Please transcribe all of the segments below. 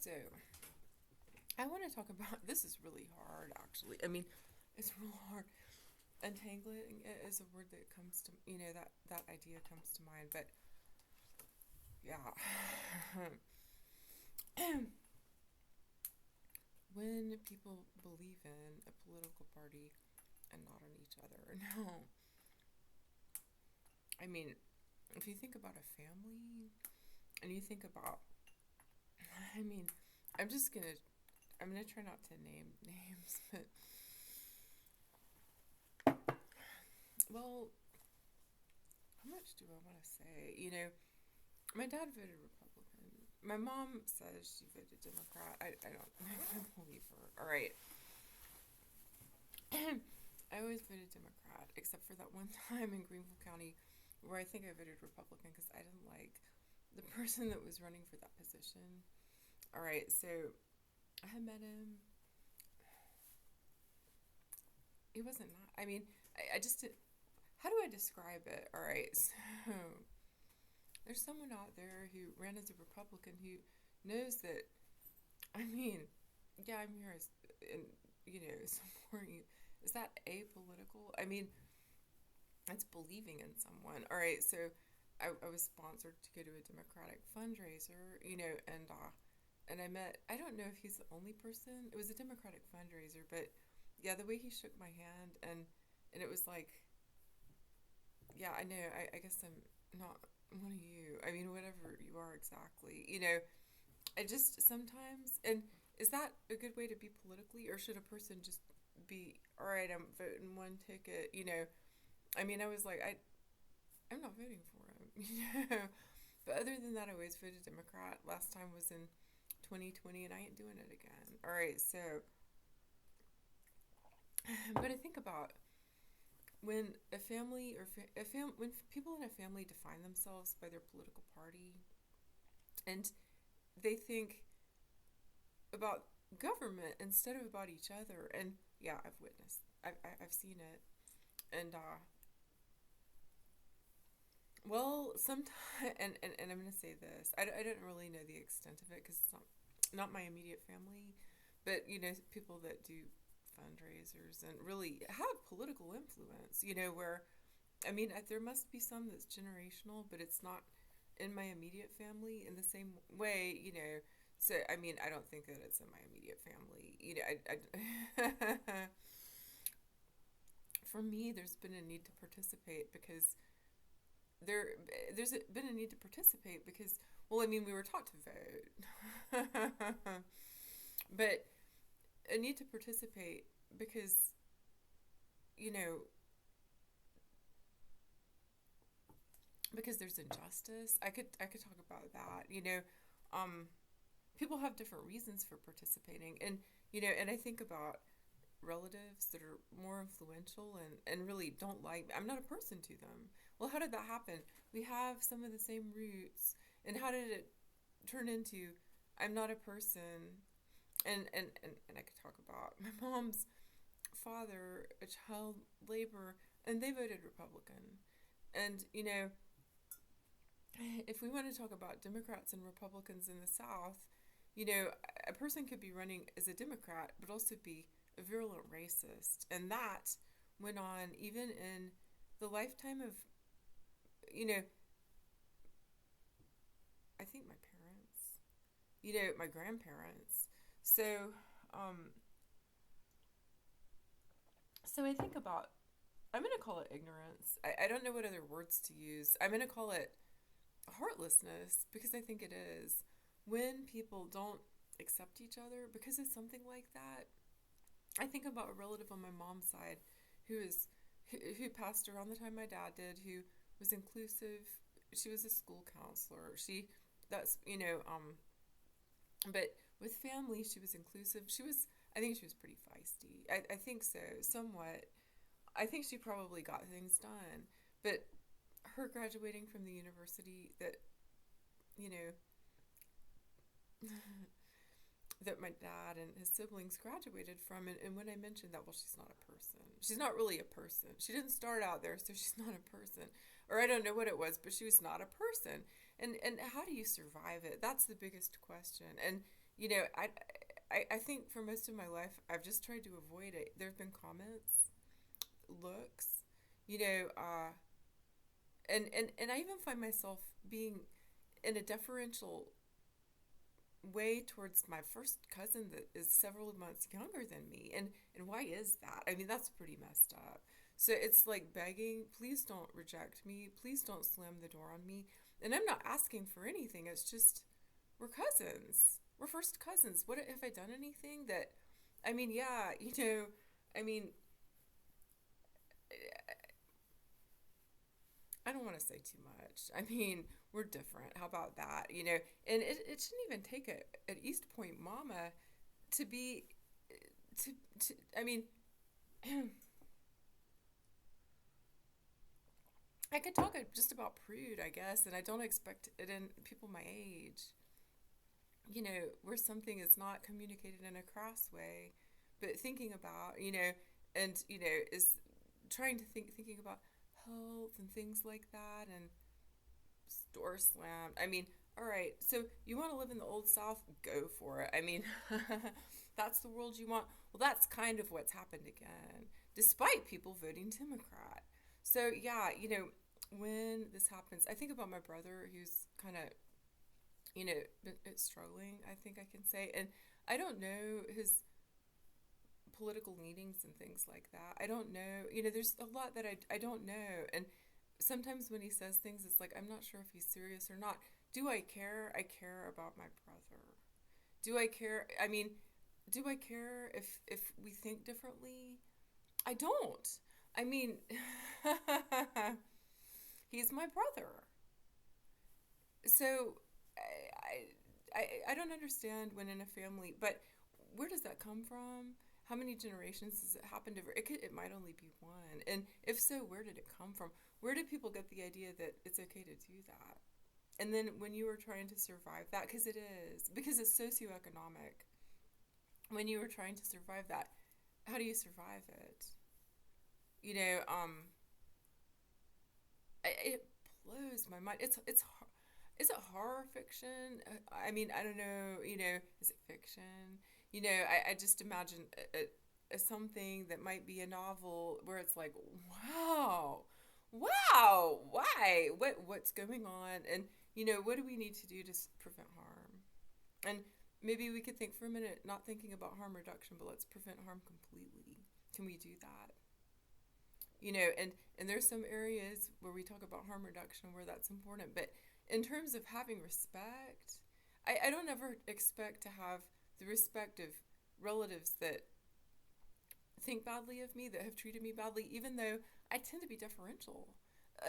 So, I want to talk about this is really hard, actually. I mean, it's real hard. Untangling is a word that comes to, that idea comes to mind. But yeah, when people believe in a political party and not on each other, no. I mean, if you think about a family and you think about, I mean, I'm just gonna, I'm gonna try not to name names, but well, how much do I want to say? My dad voted Republican. My mom says she voted Democrat. I don't I don't believe her. All right. I always voted Democrat, except for that one time in Greenville County where I think I voted Republican because I didn't like the person that was running for that position. All right, so I had met him. He wasn't not. I mean, I just did. How do I describe it? All right, so there's someone out there who ran as a Republican who knows that. I mean, yeah, I'm here as, and supporting you. Is that apolitical? I mean, it's believing in someone. All right, so I was sponsored to go to a Democratic fundraiser, and I met. I don't know if he's the only person. It was a Democratic fundraiser, but yeah, the way he shook my hand and it was like, yeah, I know. I guess I'm not one of you. I mean, whatever you are exactly. I just sometimes, and is that a good way to be politically, or should a person just be, all right, I'm voting one ticket, I mean, I was like, I'm not voting for him, But other than that, I always voted Democrat. Last time was in 2020, and I ain't doing it again. All right, so, but I think about when a family or when people in a family define themselves by their political party, and they think about government instead of about each other. And yeah, I've witnessed, I've seen it. And well, sometimes, and I'm going to say this, I don't really know the extent of it because it's not my immediate family, but people that do fundraisers and really have political influence, where I mean, there must be some that's generational, but it's not in my immediate family in the same way, So, I mean, I don't think that it's in my immediate family. For me, there's been a need to participate because there, been a need to participate because, well, I mean, we were taught to vote, but a need to participate because, you know, because there's injustice. I could talk about that. Um, People have different reasons for participating, and I think about relatives that are more influential and really don't like. I'm not a person to them. Well, how did that happen? We have some of the same roots, and how did it turn into I'm not a person? And I could talk about my mom's father, a child labor, and they voted Republican. And if we want to talk about Democrats and Republicans in the South, a person could be running as a Democrat, but also be a virulent racist. And that went on even in the lifetime of, you know, I think my parents, my grandparents. So, um, so I think about, I'm going to call it ignorance. I don't know what other words to use. I'm going to call it heartlessness because I think it is. When people don't accept each other because of something like that, I think about a relative on my mom's side who passed around the time my dad did, who was inclusive. She was a school counselor. That's but with family, she was inclusive. I think she was pretty feisty. I think so, somewhat. I think she probably got things done, but her graduating from the university that you know that my dad and his siblings graduated from. And when I mentioned that, well, she's not a person. She's not really a person. She didn't start out there, so she's not a person. Or I don't know what it was, but she was not a person. And how do you survive it? That's the biggest question. And I think for most of my life, I've just tried to avoid it. There have been comments, looks, you know, and I even find myself being in a deferential way towards my first cousin that is several months younger than me. And why is that? I mean, that's pretty messed up. So it's like begging, please don't reject me. Please don't slam the door on me. And I'm not asking for anything. It's just we're cousins. We're first cousins. What have I done anything that I mean, yeah, I mean, I don't want to say too much. I mean, we're different. How about that? And it shouldn't even take an East Point mama to be to I mean, I could talk just about prude, I guess, and I don't expect it in people my age. Where something is not communicated in a crass way, but thinking about, and is trying to thinking about health and things like that, and store slam. I mean, all right, so you want to live in the old South? Go for it. I mean, that's the world you want. Well, that's kind of what's happened again, despite people voting Democrat. So, yeah, when this happens, I think about my brother who's kind of, struggling, I think I can say. And I don't know his political leanings and things like that. I don't know. There's a lot that I don't know. And sometimes when he says things, it's like, I'm not sure if he's serious or not. Do I care? I care about my brother. Do I care? I mean, do I care if we think differently? I don't. I mean, he's my brother. So I don't understand when in a family, but where does that come from? How many generations has it happened over? It might only be one. And if so, where did it come from? Where did people get the idea that it's okay to do that? And then when you were trying to survive that, because it's socioeconomic, when you were trying to survive that, how do you survive it? You know, um, it blows my mind. Is it horror fiction? I mean, I don't know. Is it fiction? I just imagine something that might be a novel where it's like, wow, wow, why? What's going on? And what do we need to do to prevent harm? And maybe we could think for a minute, not thinking about harm reduction, but let's prevent harm completely. Can we do that? And there's some areas where we talk about harm reduction where that's important, but in terms of having respect, I don't ever expect to have the respect of relatives that think badly of me, that have treated me badly, even though I tend to be deferential,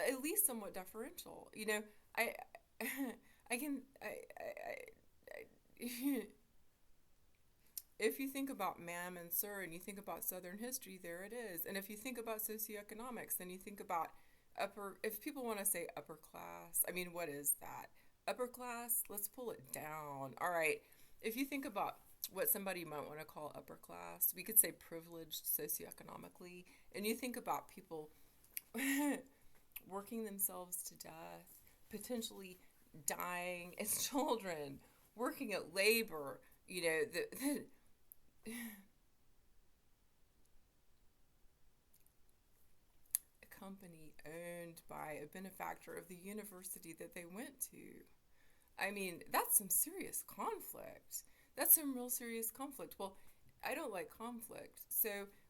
at least somewhat deferential. I I can I if you think about Mam and Sir and you think about Southern history, there it is. And if you think about socioeconomics, then you think about if people want to say upper class, I mean, what is that? Upper class, let's pull it down. All right. If you think about what somebody might want to call upper class, we could say privileged socioeconomically. And you think about people working themselves to death, potentially dying as children, working at labor, a company owned by a benefactor of the university that they went to. I mean, that's some serious conflict. That's some real serious conflict. Well, I don't like conflict. So,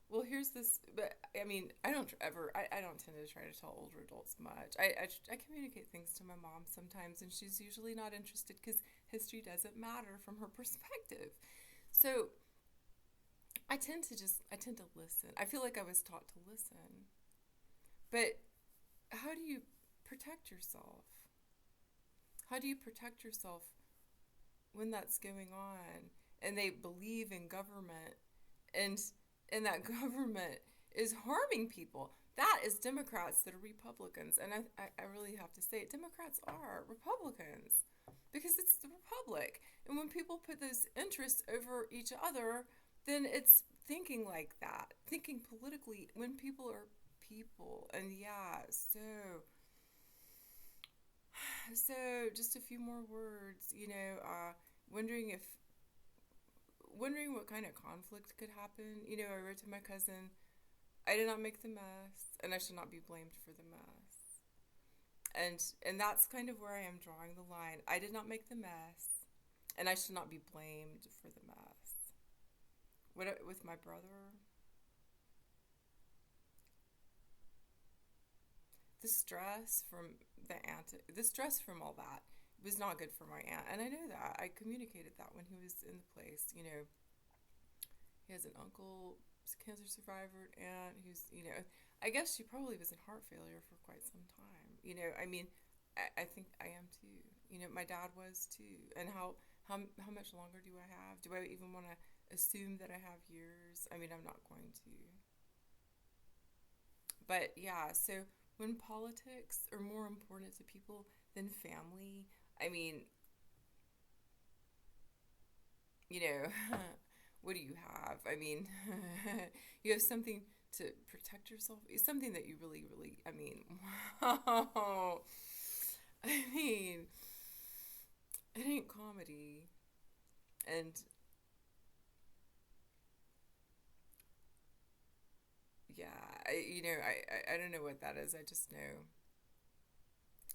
well, here's this, but I mean, I don't tend to try to tell older adults much. I communicate things to my mom sometimes, and she's usually not interested because history doesn't matter from her perspective. So, I tend to listen. I feel like I was taught to listen. But how do you protect yourself? How do you protect yourself when that's going on and they believe in government and that government is harming people? That is Democrats that are Republicans. And I really have to say it. Democrats are Republicans because it's the Republic. And when people put those interests over each other, then it's thinking like that, thinking politically when people are people. And yeah, so just a few more words, wondering if wondering what kind of conflict could happen. I wrote to my cousin, I did not make the mess, and I should not be blamed for the mess. And that's kind of where I am drawing the line. I did not make the mess, and I should not be blamed for the mess. With my brother, the stress from all that was not good for my aunt, and I know that. I communicated that when he was in the place. He has an uncle, cancer survivor, and I guess she probably was in heart failure for quite some time. I mean, I think I am too. My dad was too. And how much longer do I have? Do I even want to assume that I have years? I mean, I'm not going to. But yeah, so when politics are more important to people than family, I mean, you know, what do you have? I mean, you have something to protect yourself. It's something that you really, really, I mean, wow. I mean, it ain't comedy. And yeah, I don't know what that is. I just know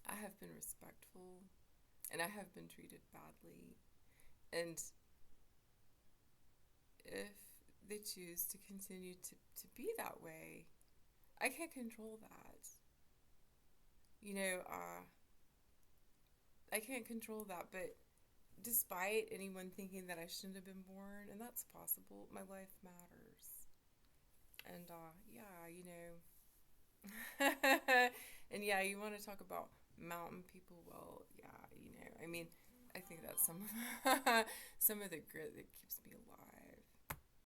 I have been respectful and I have been treated badly. And if they choose to continue to be that way, I can't control that. You know, uh, I can't control that, but despite anyone thinking that I shouldn't have been born, and that's possible, my life matters. And yeah, and yeah, you want to talk about mountain people? Well, yeah, I mean, I think that's some of some of the grit that keeps me alive.